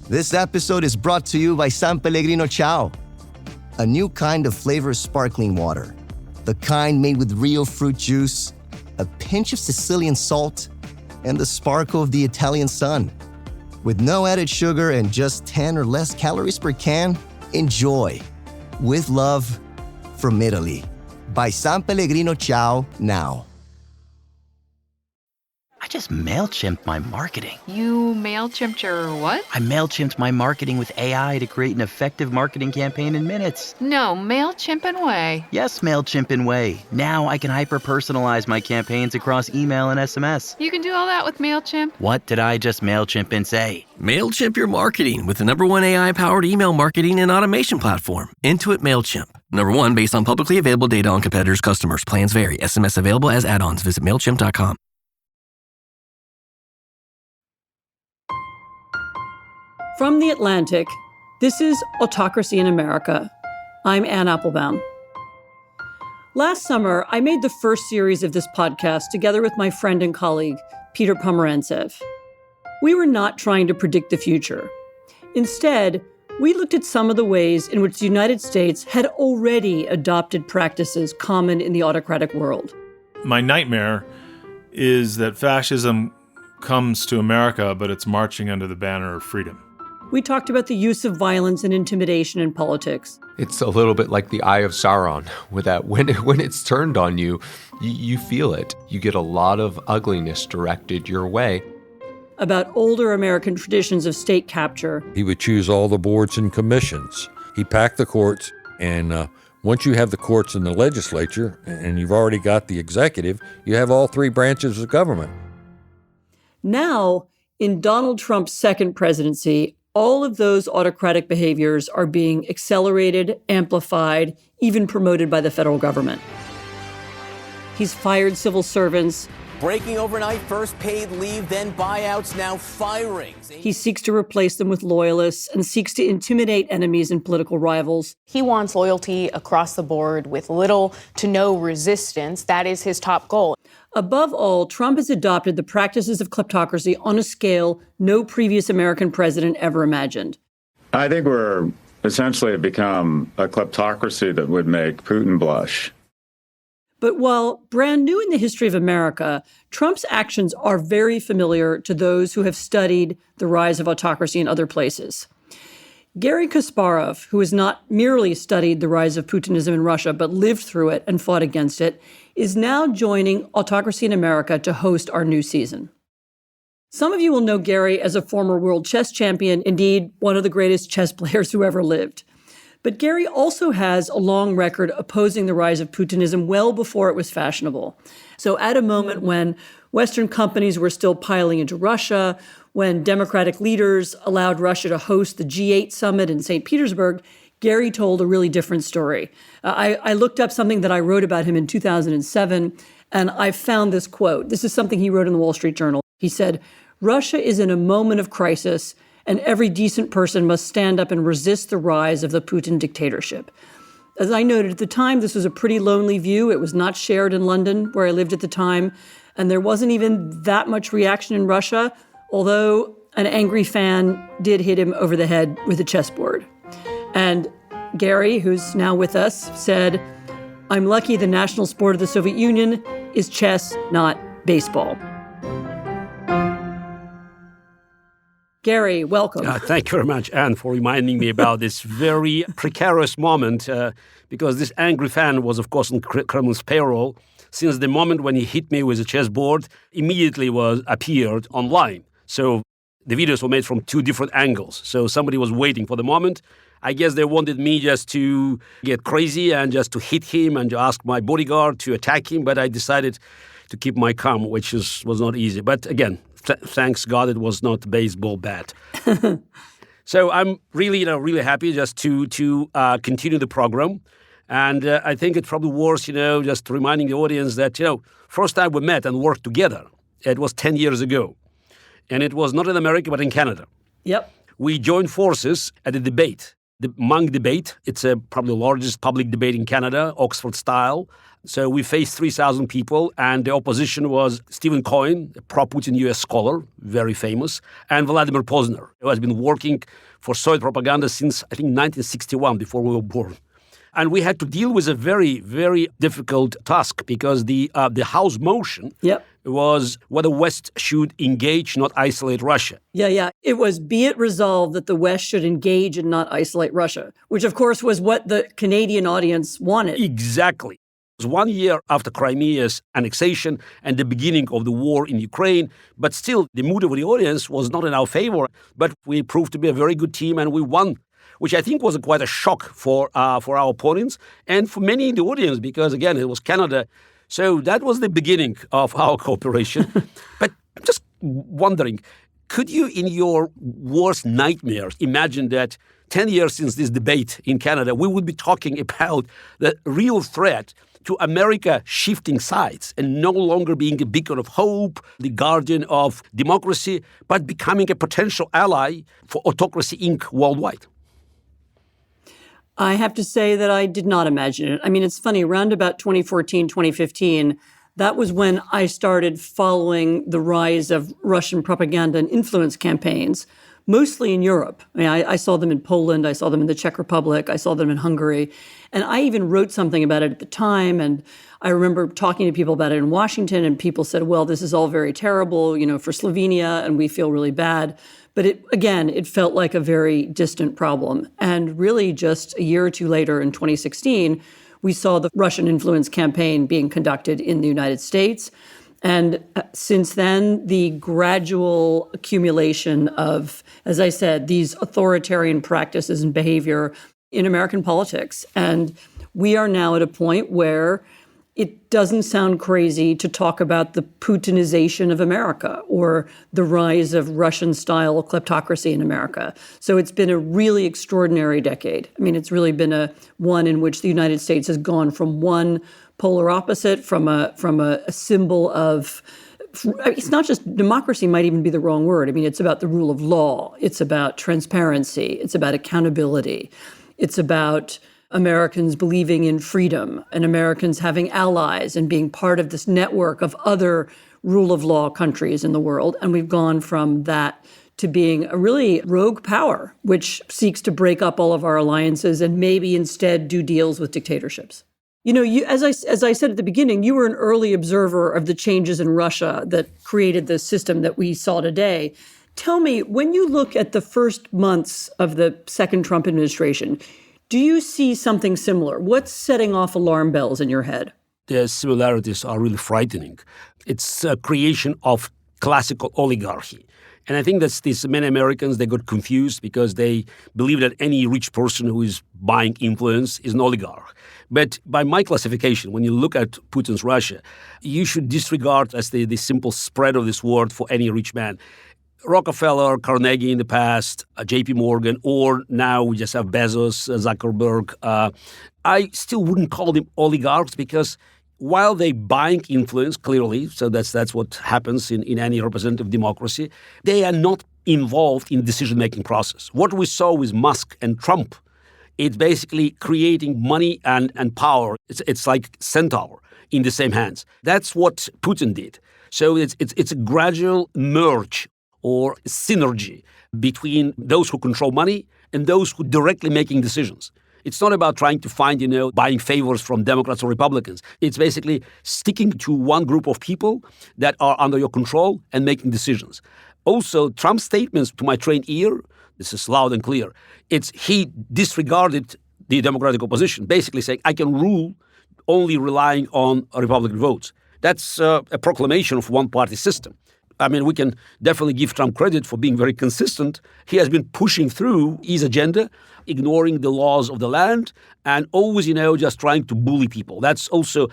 This episode is brought to you by San Pellegrino Ciao, a new kind of flavored sparkling water. The kind made with real fruit juice, a pinch of Sicilian salt, and the sparkle of the Italian sun. With no added sugar and just 10 or less calories per can, enjoy. With love, from Italy. By San Pellegrino Ciao now. I just Mailchimped my marketing. You Mailchimped your what? I Mailchimped my marketing with AI to create an effective marketing campaign in minutes. No, Mailchimp and Way. Yes, Mailchimp and Way. Now I can hyper-personalize my campaigns across email and SMS. You can do all that with Mailchimp? What did I just Mailchimp and say? Mailchimp your marketing with the #1 AI-powered email marketing and automation platform, Intuit Mailchimp. #1 based on publicly available data on competitors' customers. Plans vary. SMS available as add-ons. Visit Mailchimp.com. From The Atlantic, this is Autocracy in America. I'm Anne Applebaum. Last summer, I made the first series of this podcast together with my friend and colleague, Peter Pomerantsev. We were not trying to predict the future. Instead, we looked at some of the ways in which the United States had already adopted practices common in the autocratic world. My nightmare is that fascism comes to America, but it's marching under the banner of freedom. We talked about the use of violence and intimidation in politics. It's a little bit like the Eye of Sauron, with that when it's turned on you, you feel it. You get a lot of ugliness directed your way. About older American traditions of state capture. He would choose all the boards and commissions. He packed the courts, and once you have the courts and the legislature, and you've already got the executive, you have all three branches of government. Now, in Donald Trump's second presidency, all of those autocratic behaviors are being accelerated, amplified, even promoted by the federal government. He's fired civil servants. Breaking overnight, first paid leave, then buyouts, now firings. He seeks to replace them with loyalists and seeks to intimidate enemies and political rivals. He wants loyalty across the board with little to no resistance. That is his top goal. Above all, Trump has adopted the practices of kleptocracy on a scale no previous American president ever imagined. I think we're essentially become a kleptocracy that would make Putin blush. But while brand new in the history of America, Trump's actions are very familiar to those who have studied the rise of autocracy in other places. Garry Kasparov, who has not merely studied the rise of Putinism in Russia, but lived through it and fought against it, is now joining Autocracy in America to host our new season. Some of you will know Garry as a former world chess champion, indeed, one of the greatest chess players who ever lived. But Garry also has a long record opposing the rise of Putinism well before it was fashionable. So at a moment when Western companies were still piling into Russia, when democratic leaders allowed Russia to host the G8 summit in St. Petersburg, Garry told a really different story. I looked up something that I wrote about him in 2007, and I found this quote. This is something he wrote in the Wall Street Journal. He said, "Russia is in a moment of crisis, and every decent person must stand up and resist the rise of the Putin dictatorship." As I noted at the time, this was a pretty lonely view. It was not shared in London, where I lived at the time, and there wasn't even that much reaction in Russia, although an angry fan did hit him over the head with a chessboard. And Garry, who's now with us, said, "I'm lucky the national sport of the Soviet Union is chess, not baseball." Garry, welcome. Thank you very much, Anne, for reminding me about this very precarious moment, because this angry fan was, of course, on Kremlin's payroll. Since the moment when he hit me with a chessboard, immediately appeared online. So the videos were made from two different angles. So somebody was waiting for the moment. I guess they wanted me just to get crazy and just to hit him and to ask my bodyguard to attack him. But I decided to keep my calm, which was not easy. But again, thanks God it was not a baseball bat. So I'm really happy just to continue the program. And I think it's probably worth, just reminding the audience that, first time we met and worked together, it was 10 years ago. And it was not in America, but in Canada. Yep. We joined forces at a debate the Monk debate. It's probably the largest public debate in Canada, Oxford style. So we faced 3,000 people, and the opposition was Stephen Cohen, a pro-Putin U.S. scholar, very famous, and Vladimir Posner, who has been working for Soviet propaganda since, I think, 1961, before we were born. And we had to deal with a very, very difficult task because the House motion was whether West should engage, not isolate Russia. Yeah. It was, be it resolved that the West should engage and not isolate Russia, which, of course, was what the Canadian audience wanted. Exactly. It was 1 year after Crimea's annexation and the beginning of the war in Ukraine, but still the mood of the audience was not in our favor. But we proved to be a very good team, and we won, which I think was quite a shock for our opponents and for many in the audience because, again, it was Canada. So that was the beginning of our cooperation. But I'm just wondering, could you, in your worst nightmares, imagine that 10 years since this debate in Canada, we would be talking about the real threat to America shifting sides and no longer being a beacon of hope, the guardian of democracy, but becoming a potential ally for Autocracy Inc. worldwide? I have to say that I did not imagine it. I mean, it's funny, around about 2014, 2015, that was when I started following the rise of Russian propaganda and influence campaigns, mostly in Europe. I mean, I saw them in Poland, I saw them in the Czech Republic, I saw them in Hungary. And I even wrote something about it at the time. And I remember talking to people about it in Washington, and people said, well, this is all very terrible, for Slovenia, and we feel really bad. But it felt like a very distant problem. And really just a year or two later in 2016, we saw the Russian influence campaign being conducted in the United States. And since then, the gradual accumulation of, as I said, these authoritarian practices and behavior in American politics. And we are now at a point where it doesn't sound crazy to talk about the Putinization of America or the rise of Russian-style kleptocracy in America. So it's been a really extraordinary decade. I mean, it's really been one in which the United States has gone from one polar opposite, from a symbol of, it's not just democracy might even be the wrong word. I mean, it's about the rule of law. It's about transparency. It's about accountability. It's about Americans believing in freedom and Americans having allies and being part of this network of other rule of law countries in the world. And we've gone from that to being a really rogue power, which seeks to break up all of our alliances and maybe instead do deals with dictatorships. As I said at the beginning, you were an early observer of the changes in Russia that created the system that we saw today. Tell me, when you look at the first months of the second Trump administration, do you see something similar? What's setting off alarm bells in your head? The similarities are really frightening. It's a creation of classical oligarchy. And I think that many Americans, they got confused because they believe that any rich person who is buying influence is an oligarch. But by my classification, when you look at Putin's Russia, you should disregard as the simple spread of this word for any rich man. Rockefeller, Carnegie in the past, JP Morgan, or now we just have Bezos, Zuckerberg. I still wouldn't call them oligarchs because while they buying influence, clearly, so that's what happens in any representative democracy, they are not involved in the decision-making process. What we saw with Musk and Trump, it's basically creating money and power. It's like centaur in the same hands. That's what Putin did. So it's a gradual merge or synergy between those who control money and those who directly making decisions. It's not about trying to find, buying favors from Democrats or Republicans. It's basically sticking to one group of people that are under your control and making decisions. Also, Trump's statements to my trained ear, this is loud and clear, he disregarded the Democratic opposition, basically saying, I can rule only relying on Republican votes. That's a proclamation of one-party system. I mean, we can definitely give Trump credit for being very consistent. He has been pushing through his agenda, ignoring the laws of the land, and always, just trying to bully people. That's also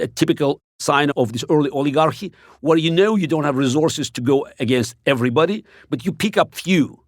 a typical sign of this early oligarchy, where you don't have resources to go against everybody, but you pick up few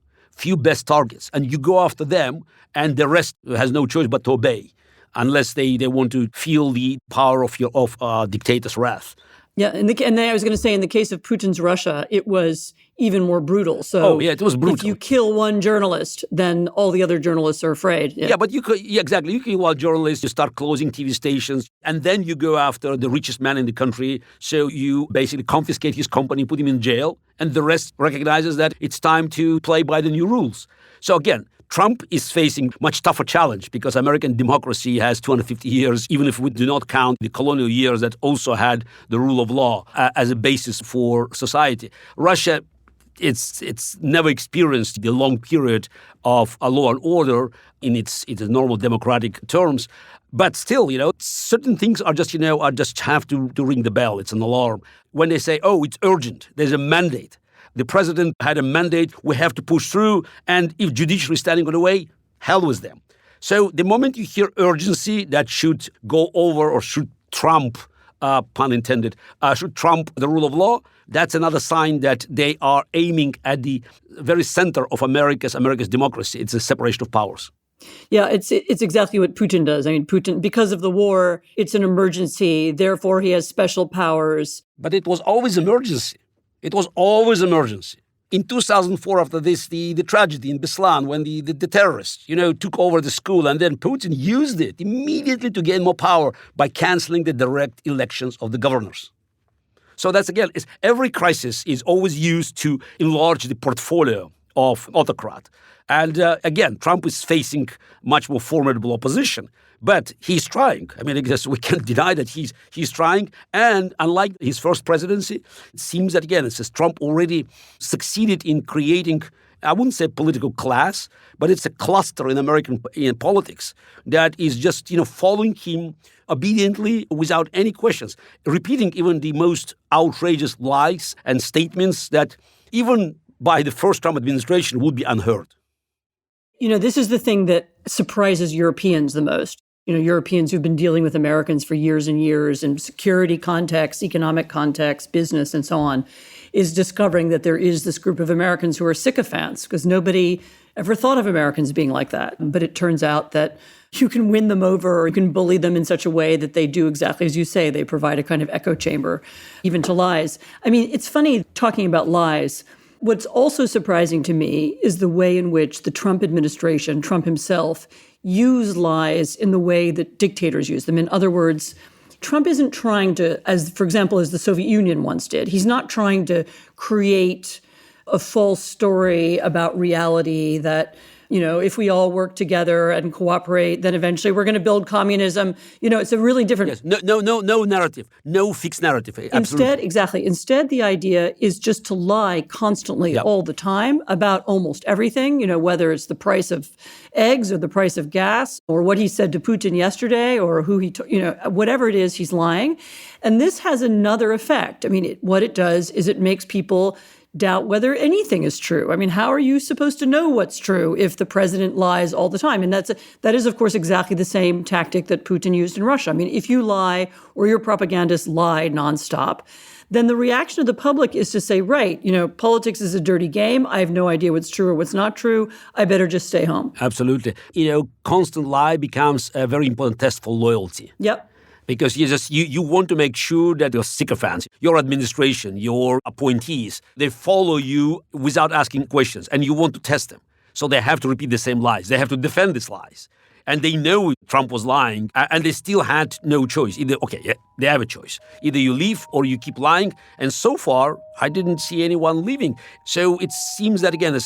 best targets, and you go after them, and the rest has no choice but to obey, unless they want to feel the power of dictator's wrath. Yeah, and I was going to say, in the case of Putin's Russia, it was even more brutal. So it was brutal. If you kill one journalist, then all the other journalists are afraid. Yeah, but exactly. You kill one journalist, you start closing TV stations, and then you go after the richest man in the country. So you basically confiscate his company, put him in jail, and the rest recognizes that it's time to play by the new rules. So again, Trump is facing much tougher challenge because American democracy has 250 years, even if we do not count the colonial years that also had the rule of law as a basis for society. Russia, it's never experienced the long period of a law and order in its normal democratic terms. But still, certain things are just have to ring the bell. It's an alarm. When they say, it's urgent, there's a mandate. The president had a mandate, we have to push through, and if judiciary is standing in the way, hell with them. So the moment you hear urgency, that should go over or should trump, pun intended, should trump the rule of law, that's another sign that they are aiming at the very center of America's democracy. It's a separation of powers. Yeah, it's exactly what Putin does. I mean, Putin, because of the war, it's an emergency. Therefore, he has special powers. But it was always emergency. It was always emergency. In 2004, after this, the tragedy in Beslan, when the terrorists, took over the school, and then Putin used it immediately to gain more power by canceling the direct elections of the governors. So that's, again, every crisis is always used to enlarge the portfolio of autocrat. And again, Trump is facing much more formidable opposition. But he's trying. I mean, I guess we can't deny that he's trying. And unlike his first presidency, it seems that, again, Trump already succeeded in creating, I wouldn't say political class, but it's a cluster in American politics that is just, following him obediently without any questions, repeating even the most outrageous lies and statements that even by the first Trump administration would be unheard. This is the thing that surprises Europeans the most. Europeans who've been dealing with Americans for years and years in security context, economic context, business, and so on, is discovering that there is this group of Americans who are sycophants because nobody ever thought of Americans being like that. But it turns out that you can win them over or you can bully them in such a way that they do exactly as you say. They provide a kind of echo chamber, even to lies. I mean, it's funny talking about lies. What's also surprising to me is the way in which the Trump administration, Trump himself, use lies in the way that dictators use them. In other words, Trump isn't trying to, for example, as the Soviet Union once did, he's not trying to create a false story about reality that, if we all work together and cooperate, then eventually we're going to build communism. It's a really different... Yes. No narrative, no fixed narrative. Absolutely. Instead, the idea is just to lie constantly all the time about almost everything, whether it's the price of eggs or the price of gas or what he said to Putin yesterday or who whatever it is, he's lying. And this has another effect. I mean, what it does is it makes people doubt whether anything is true. I mean, how are you supposed to know what's true if the president lies all the time? And that is, of course, exactly the same tactic that Putin used in Russia. I mean, if you lie or your propagandists lie nonstop, then the reaction of the public is to say, right, politics is a dirty game. I have no idea what's true or what's not true. I better just stay home. Absolutely. Constant lie becomes a very important test for loyalty. Yep. Because you want to make sure that your sycophants, your administration, your appointees, they follow you without asking questions, and you want to test them. So they have to repeat the same lies. They have to defend these lies. And they know Trump was lying, and they still had no choice. They have a choice. Either you leave or you keep lying. And so far, I didn't see anyone leaving. So it seems that, again,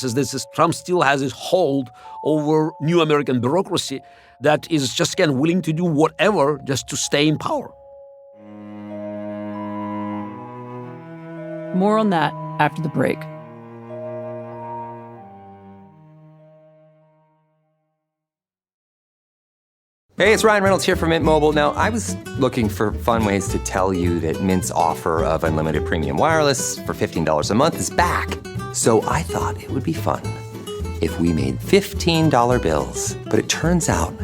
Trump still has his hold over new American bureaucracy that is just, again, willing to do whatever just to stay in power. More on that after the break. Hey, it's Ryan Reynolds here from Mint Mobile. Now, I was looking for fun ways to tell you that Mint's offer of unlimited premium wireless for $15 a month is back. So I thought it would be fun if we made $15 bills. But it turns out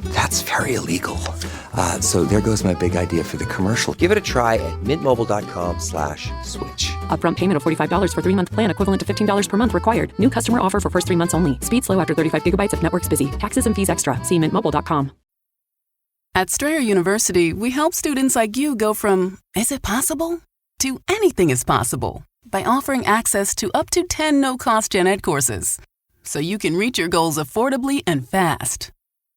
that's very illegal. So there goes my big idea for the commercial. Give it a try at mintmobile.com/switch. Upfront payment of $45 for 3-month plan equivalent to $15 per month required. New customer offer for first 3 months only. Speed slow after 35 gigabytes if network's busy. Taxes and fees extra. See mintmobile.com. At Strayer University, we help students like you go from, is it possible, to anything is possible. by offering access to up to 10 no-cost gen ed courses, so you can reach your goals affordably and fast.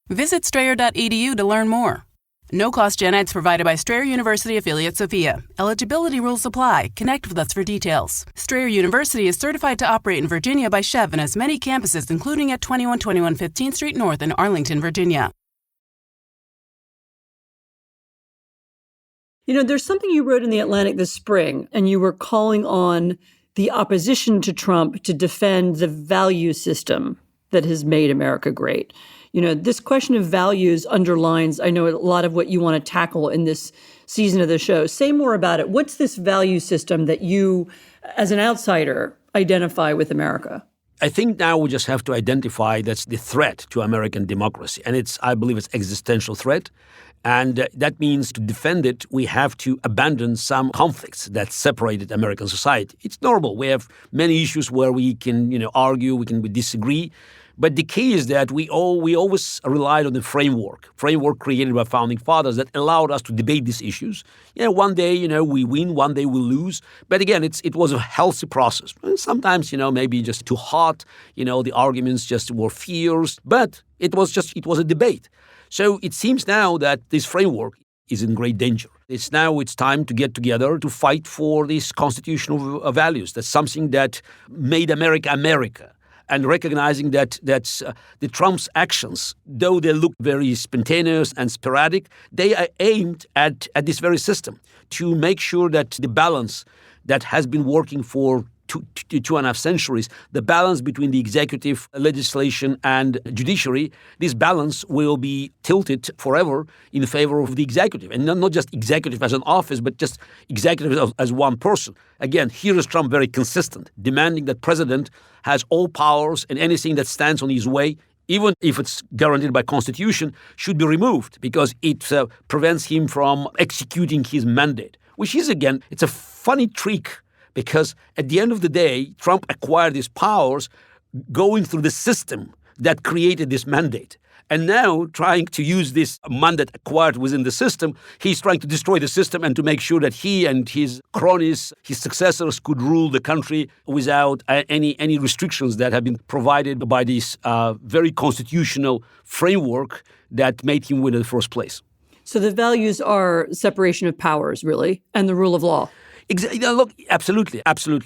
Visit strayer.edu to learn more. No-cost gen eds provided by Strayer University affiliate Sophia. Eligibility rules apply. Connect with us for details. Strayer University is certified to operate in Virginia by Chev and has many campuses, including at 2121 15th Street North in Arlington, Virginia. You know, there's something you wrote in The Atlantic this spring, and you were calling on the opposition to Trump to defend the value system that has made America great. You know, this question of values underlines, I know, a lot of what you want to tackle in this season of the show. Say more about it. What's this value system that you, as an outsider, identify with America? I think now we just have to identify that's the threat to American democracy. And I believe it's existential threat. And that means to defend it, we have to abandon some conflicts that separated American society. It's normal. We have many issues where we can, argue, we disagree. But the key is that we always relied on the framework created by founding fathers that allowed us to debate these issues. One day, we win, one day we lose. But again, it was a healthy process. Sometimes, maybe just too hot, the arguments just were fierce, but it was a debate. So it seems now that this framework is in great danger. It's time to get together to fight for these constitutional values. That's something that made America America. And recognizing that the Trump's actions, though they look very spontaneous and sporadic, they are aimed at this very system to make sure that the balance that has been working for 2.5 centuries, the balance between the executive, legislation, and judiciary, this balance will be tilted forever in favor of the executive. And not just executive as an office, but just executive as one person. Again, here is Trump very consistent, demanding that president has all powers and anything that stands on his way, even if it's guaranteed by Constitution, should be removed because it prevents him from executing his mandate, which is, again, it's a funny trick. Because at the end of the day, Trump acquired these powers going through the system that created this mandate. And now, trying to use this mandate acquired within the system, he's trying to destroy the system and to make sure that he and his cronies, his successors, could rule the country without any restrictions that have been provided by this very constitutional framework that made him win in the first place. So the values are separation of powers, really, and the rule of law. Look, absolutely.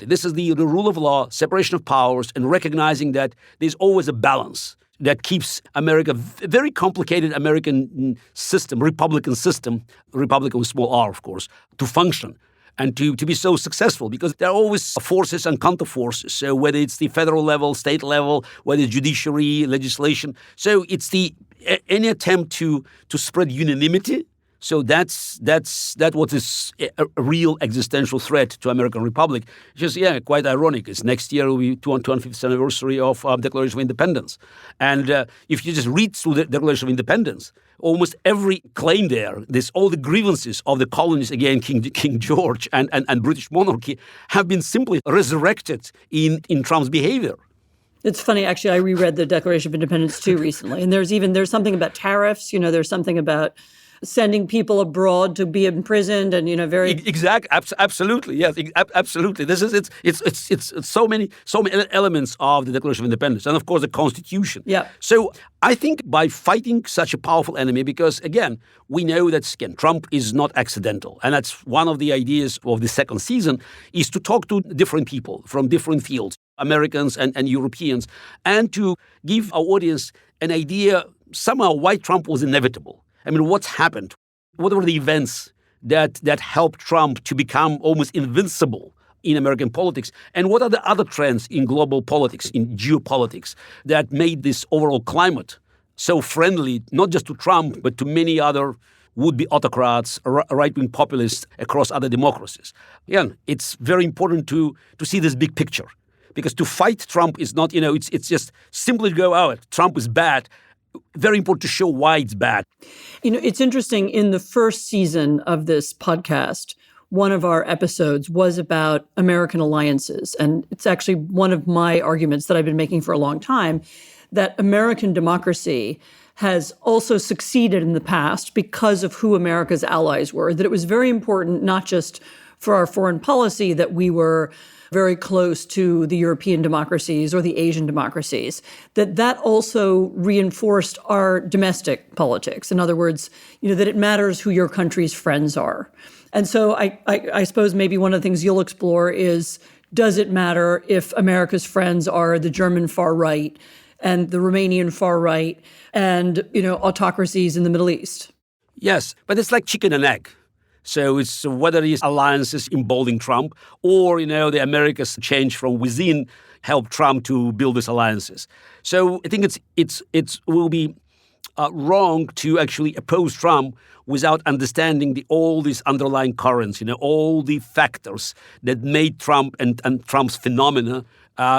This is the rule of law, separation of powers, and recognizing that there's always a balance that keeps America, very complicated American system, Republican with small r, of course, to function and to be so successful because there are always forces and counterforces. So whether it's the federal level, state level, whether it's judiciary, legislation. So it's any attempt to spread unanimity. So that's what is a real existential threat to American Republic. It's just, quite ironic. It's next year will be 250th anniversary of Declaration of Independence. And if you just read through the Declaration of Independence, almost every claim there, all the grievances of the colonies against King George and British monarchy have been simply resurrected in Trump's behavior. It's funny, actually, I reread the Declaration of Independence too recently. And there's something about tariffs, there's something about sending people abroad to be imprisoned and, very... Exactly. Absolutely. Yes, absolutely. It's so many elements of the Declaration of Independence. And, of course, the Constitution. Yeah. So I think by fighting such a powerful enemy, because, again, we know that, Trump is not accidental. And that's one of the ideas of the second season is to talk to different people from different fields, Americans and Europeans, and to give our audience an idea somehow why Trump was inevitable. I mean, what's happened? What were the events that helped Trump to become almost invincible in American politics? And what are the other trends in global politics, in geopolitics, that made this overall climate so friendly, not just to Trump, but to many other would-be autocrats, right-wing populists across other democracies? Again, it's very important to see this big picture. Because to fight Trump is not, it's just simply to go out. Trump is bad. Very important to show why it's bad. It's interesting. In the first season of this podcast, one of our episodes was about American alliances. And it's actually one of my arguments that I've been making for a long time, that American democracy has also succeeded in the past because of who America's allies were, that it was very important not just for our foreign policy that we were very close to the European democracies or the Asian democracies, that also reinforced our domestic politics. In other words, that it matters who your country's friends are. And so I suppose maybe one of the things you'll explore is, does it matter if America's friends are the German far right and the Romanian far right and, autocracies in the Middle East? Yes, but it's like chicken and egg. So it's whether these alliances embolden Trump or, the Americas change from within help Trump to build these alliances. So I think it will be wrong to actually oppose Trump without understanding all these underlying currents, all the factors that made Trump and Trump's phenomena,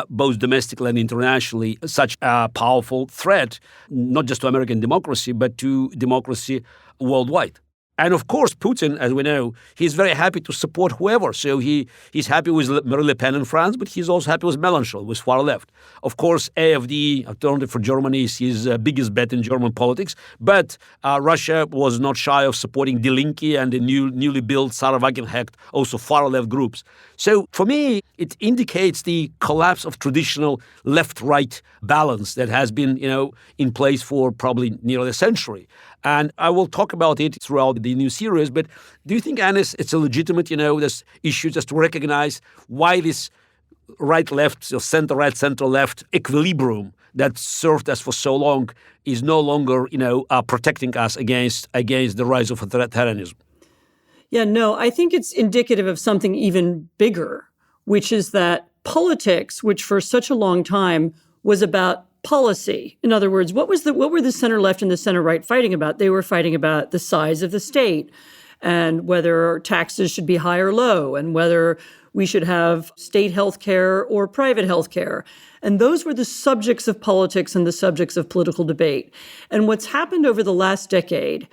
both domestically and internationally, such a powerful threat, not just to American democracy, but to democracy worldwide. And of course, Putin, as we know, he's very happy to support whoever. So he's happy with Marine Le Pen in France, but he's also happy with Mélenchon, with far left. Of course, AfD, Alternative for Germany, is his biggest bet in German politics. But Russia was not shy of supporting Die Linke and the newly built Sarah Wagenknecht, also far left groups. So for me, it indicates the collapse of traditional left-right balance that has been, in place for probably nearly a century. And I will talk about it throughout the new series. But do you think, Anne, it's a legitimate, this issue just to recognize why this right-left, or center-right, center-left equilibrium that served us for so long is no longer, protecting us against the rise of authoritarianism? Yeah, no, I think it's indicative of something even bigger, which is that politics, which for such a long time was about policy. In other words, what were the center left and the center right fighting about? They were fighting about the size of the state and whether taxes should be high or low and whether we should have state health care or private health care. And those were the subjects of politics and the subjects of political debate. And what's happened over the last decade,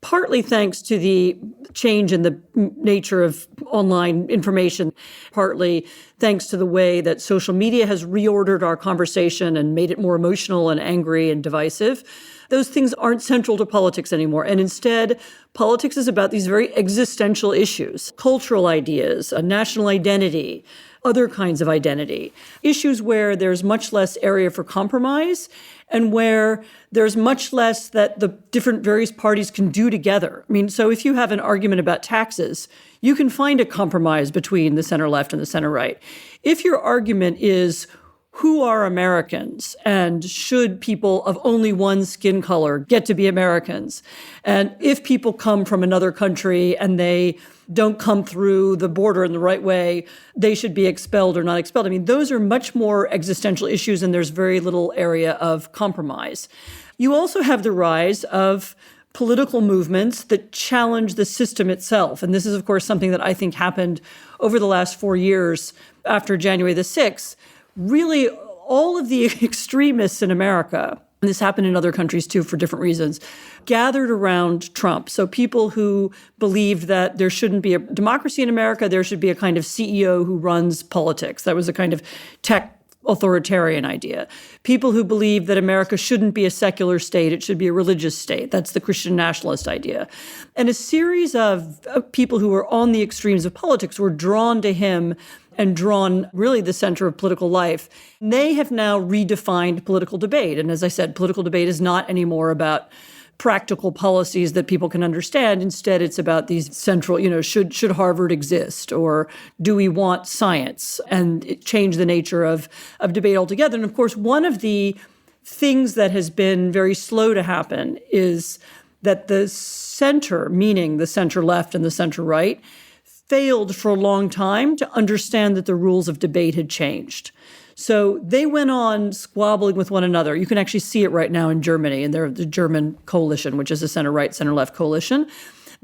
partly thanks to the change in the nature of online information, partly thanks to the way that social media has reordered our conversation and made it more emotional and angry and divisive. Those things aren't central to politics anymore. And instead, politics is about these very existential issues, cultural ideas, a national identity, other kinds of identity, issues where there's much less area for compromise and where there's much less that the different various parties can do together. I mean, so if you have an argument about taxes, you can find a compromise between the center left and the center right. If your argument is, who are Americans and should people of only one skin color get to be Americans? And if people come from another country and they don't come through the border in the right way, they should be expelled or not expelled. I mean, those are much more existential issues and there's very little area of compromise. You also have the rise of political movements that challenge the system itself. And this is, of course, something that I think happened over the last 4 years after January the 6th. Really, all of the extremists in America, and this happened in other countries too for different reasons, gathered around Trump. So people who believed that there shouldn't be a democracy in America, there should be a kind of CEO who runs politics. That was a kind of tech authoritarian idea. People who believe that America shouldn't be a secular state, it should be a religious state. That's the Christian nationalist idea. And a series of people who were on the extremes of politics were drawn to him and drawn really the center of political life. And they have now redefined political debate. And as I said, political debate is not anymore about practical policies that people can understand. Instead, it's about these central, should Harvard exist? Or do we want science? And it changed the nature of debate altogether. And of course, one of the things that has been very slow to happen is that the center, meaning the center left and the center right, failed for a long time to understand that the rules of debate had changed. So they went on squabbling with one another. You can actually see it right now in Germany, and they're the German coalition, which is a center-right, center-left coalition.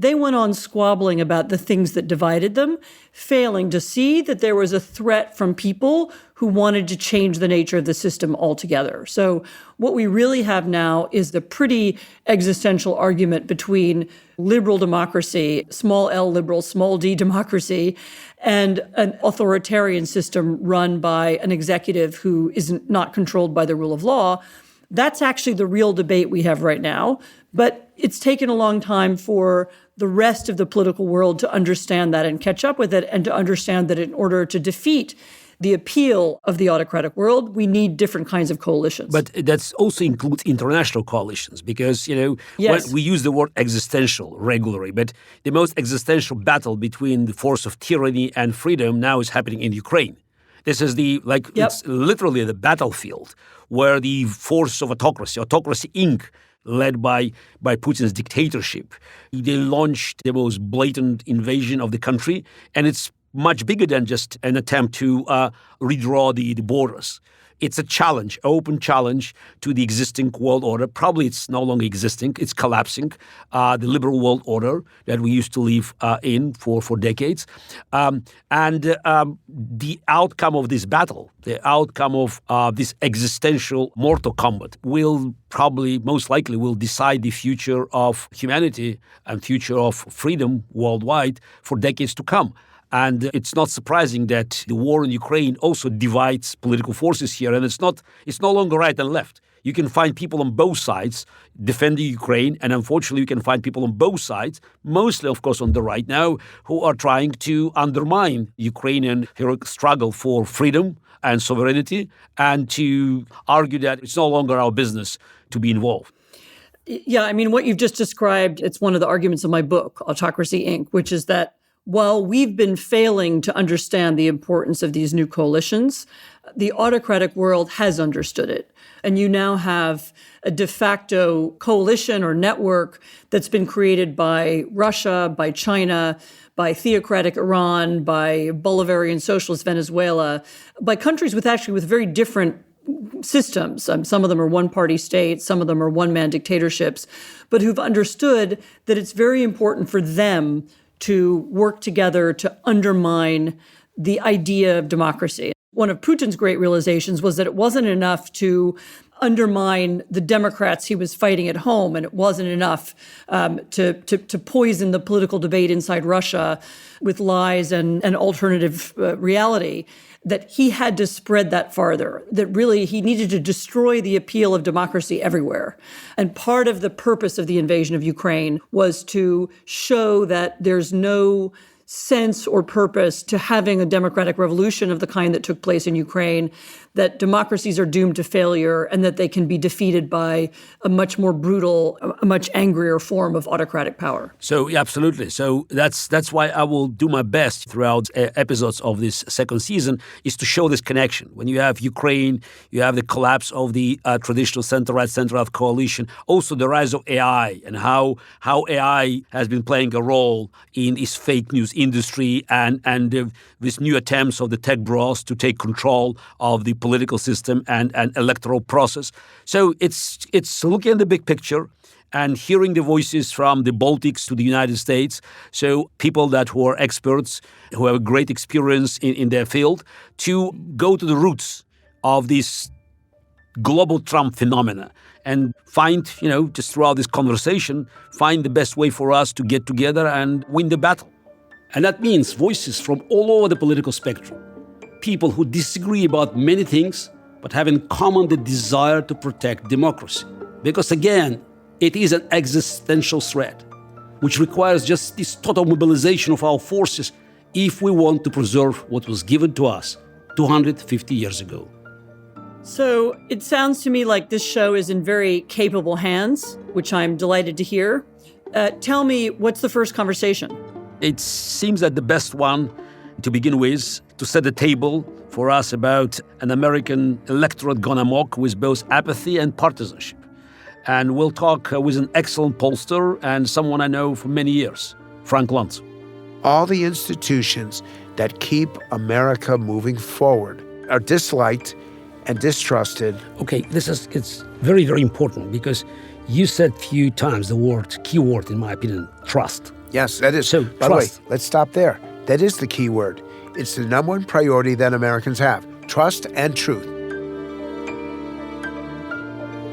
They went on squabbling about the things that divided them, failing to see that there was a threat from people who wanted to change the nature of the system altogether. So what we really have now is the pretty existential argument between liberal democracy, small L liberal, small d democracy, and an authoritarian system run by an executive who is not controlled by the rule of law. That's actually the real debate we have right now. But it's taken a long time for the rest of the political world to understand that and catch up with it, and to understand that in order to defeat the appeal of the autocratic world, we need different kinds of coalitions. But that also includes international coalitions because, Yes. when we use the word existential regularly, but the most existential battle between the force of tyranny and freedom now is happening in Ukraine. This is it's literally the battlefield where the force of Autocracy Inc., led by Putin's dictatorship, they launched the most blatant invasion of the country, and it's much bigger than just an attempt to redraw the borders. It's a challenge, open challenge to the existing world order. Probably it's no longer existing. It's collapsing, the liberal world order that we used to live in for decades. The outcome of this battle, the outcome of this existential mortal combat will probably, most likely, will decide the future of humanity and future of freedom worldwide for decades to come. And it's not surprising that the war in Ukraine also divides political forces here. And it's no longer right and left. You can find people on both sides defending Ukraine. And unfortunately, you can find people on both sides, mostly, of course, on the right now, who are trying to undermine Ukrainian heroic struggle for freedom and sovereignty, and to argue that it's no longer our business to be involved. Yeah, I mean, what you've just described, it's one of the arguments of my book, Autocracy, Inc., which is that while we've been failing to understand the importance of these new coalitions, the autocratic world has understood it. And you now have a de facto coalition or network that's been created by Russia, by China, by theocratic Iran, by Bolivarian socialist Venezuela, by countries with very different systems. Some of them are one-party states, some of them are one-man dictatorships, but who've understood that it's very important for them to work together to undermine the idea of democracy. One of Putin's great realizations was that it wasn't enough to undermine the Democrats he was fighting at home, and it wasn't enough to poison the political debate inside Russia with lies and alternative reality, that he had to spread that farther, that really he needed to destroy the appeal of democracy everywhere. And part of the purpose of the invasion of Ukraine was to show that there's no sense or purpose to having a democratic revolution of the kind that took place in Ukraine, that democracies are doomed to failure, and that they can be defeated by a much more brutal, a much angrier form of autocratic power. So, absolutely. So that's why I will do my best throughout episodes of this second season, is to show this connection. When you have Ukraine, you have the collapse of the traditional center-right, center-left coalition, also the rise of AI, and how AI has been playing a role in this fake news industry and these new attempts of the tech bros to take control of the political system and electoral process. So it's looking at the big picture and hearing the voices from the Baltics to the United States. So people who are experts, who have a great experience in their field, to go to the roots of this global Trump phenomena and find, just throughout this conversation, find the best way for us to get together and win the battle. And that means voices from all over the political spectrum. People who disagree about many things, but have in common the desire to protect democracy. Because again, it is an existential threat, which requires just this total mobilization of our forces if we want to preserve what was given to us 250 years ago. So it sounds to me like this show is in very capable hands, which I'm delighted to hear. Tell me, what's the first conversation? It seems that the best one to begin with, to set the table for us about an American electorate gone amok with both apathy and partisanship. And we'll talk with an excellent pollster and someone I know for many years, Frank Luntz. All the institutions that keep America moving forward are disliked and distrusted. Okay, it's very, very important because you said a few times the key word, in my opinion, trust. Yes, that is. So, by the way, let's stop there. That is the key word. It's the number one priority that Americans have, trust and truth.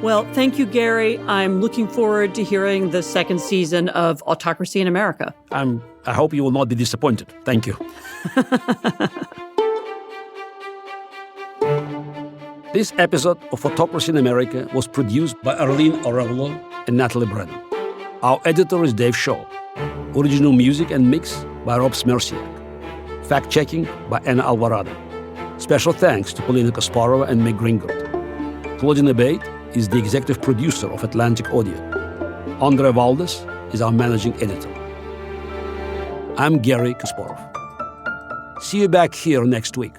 Well, thank you, Garry. I'm looking forward to hearing the second season of Autocracy in America. I hope you will not be disappointed. Thank you. This episode of Autocracy in America was produced by Arlene Arevalo and Natalie Brennan. Our editor is Dave Shaw. Original music and mix by Rob Smerciak. Fact-checking by Anna Alvarado. Special thanks to Polina Kasparova and Meg Gringott. Claudine Abate is the executive producer of Atlantic Audio. Andre Valdes is our managing editor. I'm Garry Kasparov. See you back here next week.